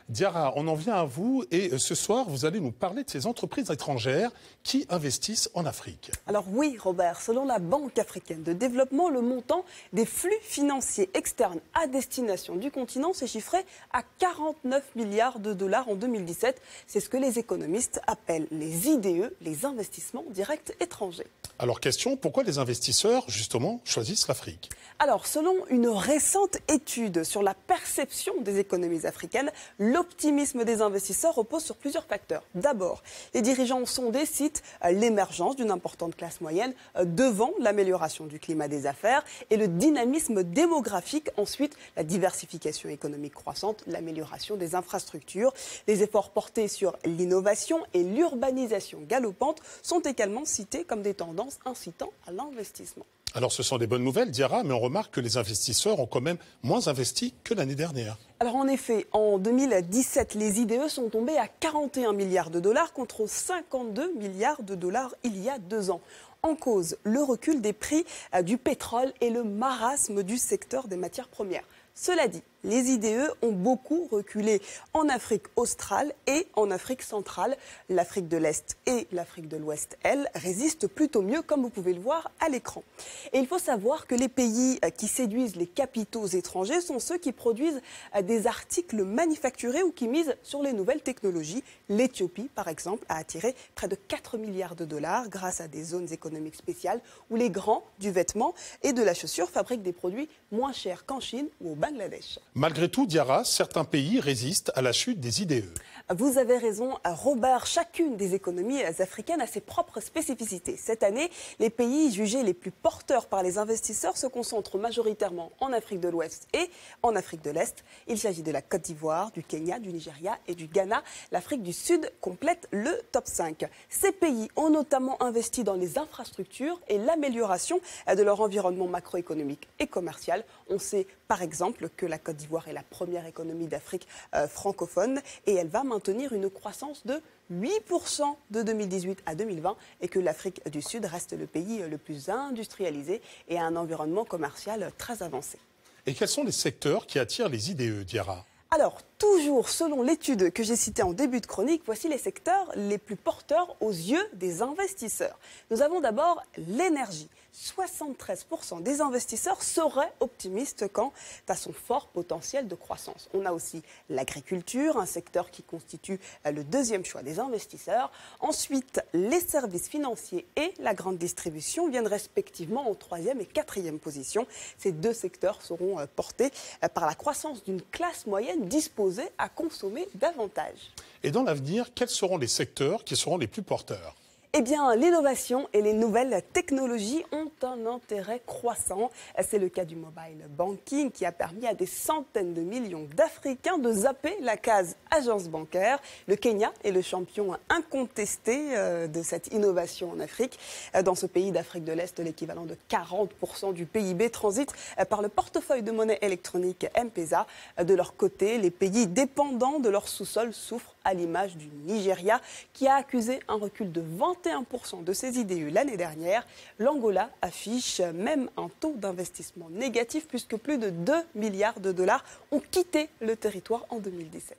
Diarra, on en vient à vous et ce soir, vous allez nous parler de ces entreprises étrangères qui investissent en Afrique. Alors oui, Robert, selon la Banque africaine de développement, le montant des flux financiers externes à destination du continent s'est chiffré à 49 milliards de dollars en 2017. C'est ce que les économistes appellent les IDE, les investissements directs étrangers. Alors question, pourquoi les investisseurs, justement, choisissent l'Afrique ? Alors, selon une récente étude sur la perception des économies africaines, l'optimisme des investisseurs repose sur plusieurs facteurs. D'abord, les dirigeants sondés citent l'émergence d'une importante classe moyenne devant l'amélioration du climat des affaires et le dynamisme démographique. Ensuite, la diversification économique croissante, l'amélioration des infrastructures, les efforts portés sur l'innovation et l'urbanisation galopante sont également cités comme des tendances incitant à l'investissement. Alors ce sont des bonnes nouvelles, Diarra, mais on remarque que les investisseurs ont quand même moins investi que l'année dernière. Alors en effet, en 2017, les IDE sont tombés à 41 milliards de dollars contre 52 milliards de dollars il y a 2 ans. En cause, le recul des prix du pétrole et le marasme du secteur des matières premières. Cela dit, les IDE ont beaucoup reculé en Afrique australe et en Afrique centrale. L'Afrique de l'Est et l'Afrique de l'Ouest, elles, résistent plutôt mieux, comme vous pouvez le voir à l'écran. Et il faut savoir que les pays qui séduisent les capitaux étrangers sont ceux qui produisent des articles manufacturés ou qui misent sur les nouvelles technologies. L'Éthiopie, par exemple, a attiré près de 4 milliards de dollars grâce à des zones économiques spéciales où les grands du vêtement et de la chaussure fabriquent des produits moins chers qu'en Chine ou au Bangladesh. Malgré tout, Diarra, certains pays résistent à la chute des IDE. Vous avez raison, Robert. Chacune des économies africaines a ses propres spécificités. Cette année, les pays jugés les plus porteurs par les investisseurs se concentrent majoritairement en Afrique de l'Ouest et en Afrique de l'Est. Il s'agit de la Côte d'Ivoire, du Kenya, du Nigeria et du Ghana. L'Afrique du Sud complète le top 5. Ces pays ont notamment investi dans les infrastructures et l'amélioration de leur environnement macroéconomique et commercial. On sait par exemple que la Côte d'Ivoire est la première économie d'Afrique francophone et elle va maintenir une croissance de 8% de 2018 à 2020 et que l'Afrique du Sud reste le pays le plus industrialisé et a un environnement commercial très avancé. Et quels sont les secteurs qui attirent les IDE, Diarra ? Alors, toujours selon l'étude que j'ai citée en début de chronique, voici les secteurs les plus porteurs aux yeux des investisseurs. Nous avons d'abord l'énergie. 73% des investisseurs seraient optimistes quant à son fort potentiel de croissance. On a aussi l'agriculture, un secteur qui constitue le deuxième choix des investisseurs. Ensuite, les services financiers et la grande distribution viennent respectivement en troisième et quatrième position. Ces deux secteurs seront portés par la croissance d'une classe moyenne disposée à consommer davantage. Et dans l'avenir, quels seront les secteurs qui seront les plus porteurs ? Eh bien, l'innovation et les nouvelles technologies ont un intérêt croissant. C'est le cas du mobile banking qui a permis à des centaines de millions d'Africains de zapper la case agence bancaire. Le Kenya est le champion incontesté de cette innovation en Afrique. Dans ce pays d'Afrique de l'Est, l'équivalent de 40% du PIB transite par le portefeuille de monnaie électronique M-Pesa. De leur côté, les pays dépendants de leur sous-sol souffrent à l'image du Nigeria qui a accusé un recul de 21% de ses IDE l'année dernière. L'Angola affiche même un taux d'investissement négatif puisque plus de 2 milliards de dollars ont quitté le territoire en 2017.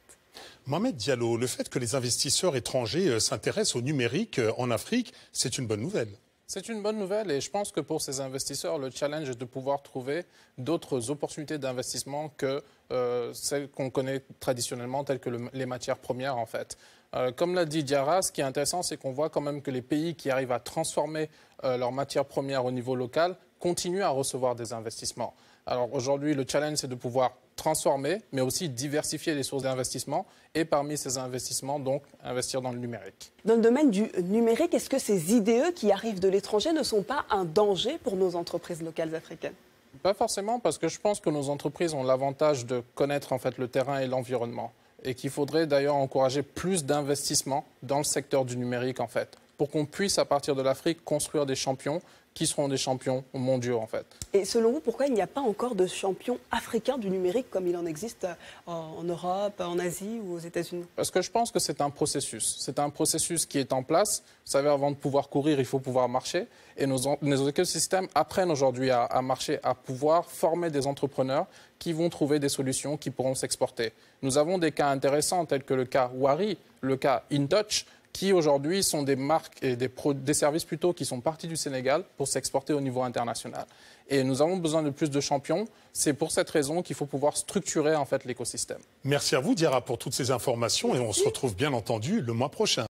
Mohamed Diallo, le fait que les investisseurs étrangers s'intéressent au numérique en Afrique, c'est une bonne nouvelle. C'est une bonne nouvelle et je pense que pour ces investisseurs, le challenge est de pouvoir trouver d'autres opportunités d'investissement que celles qu'on connaît traditionnellement, telles que les matières premières en fait. Comme l'a dit Diarra, ce qui est intéressant, c'est qu'on voit quand même que les pays qui arrivent à transformer leurs matières premières au niveau local continuent à recevoir des investissements. Alors aujourd'hui, le challenge, c'est de pouvoir transformer, mais aussi diversifier les sources d'investissement et parmi ces investissements, donc, investir dans le numérique. Dans le domaine du numérique, est-ce que ces IDE qui arrivent de l'étranger ne sont pas un danger pour nos entreprises locales africaines ? Pas forcément, parce que je pense que nos entreprises ont l'avantage de connaître en fait le terrain et l'environnement et qu'il faudrait d'ailleurs encourager plus d'investissements dans le secteur du numérique en fait, pour qu'on puisse à partir de l'Afrique construire des champions qui seront des champions mondiaux, en fait. Et selon vous, pourquoi il n'y a pas encore de champion africain du numérique comme il en existe en Europe, en Asie ou aux États-Unis? Parce que je pense que c'est un processus. C'est un processus qui est en place. Vous savez, avant de pouvoir courir, il faut pouvoir marcher. Et nos écosystèmes apprennent aujourd'hui à marcher, à pouvoir former des entrepreneurs qui vont trouver des solutions qui pourront s'exporter. Nous avons des cas intéressants tels que le cas Wari, le cas InTouch, qui aujourd'hui sont des marques et des services plutôt qui sont partis du Sénégal pour s'exporter au niveau international. Et nous avons besoin de plus de champions. C'est pour cette raison qu'il faut pouvoir structurer en fait l'écosystème. Merci à vous, Diarra, pour toutes ces informations et on se retrouve bien entendu le mois prochain.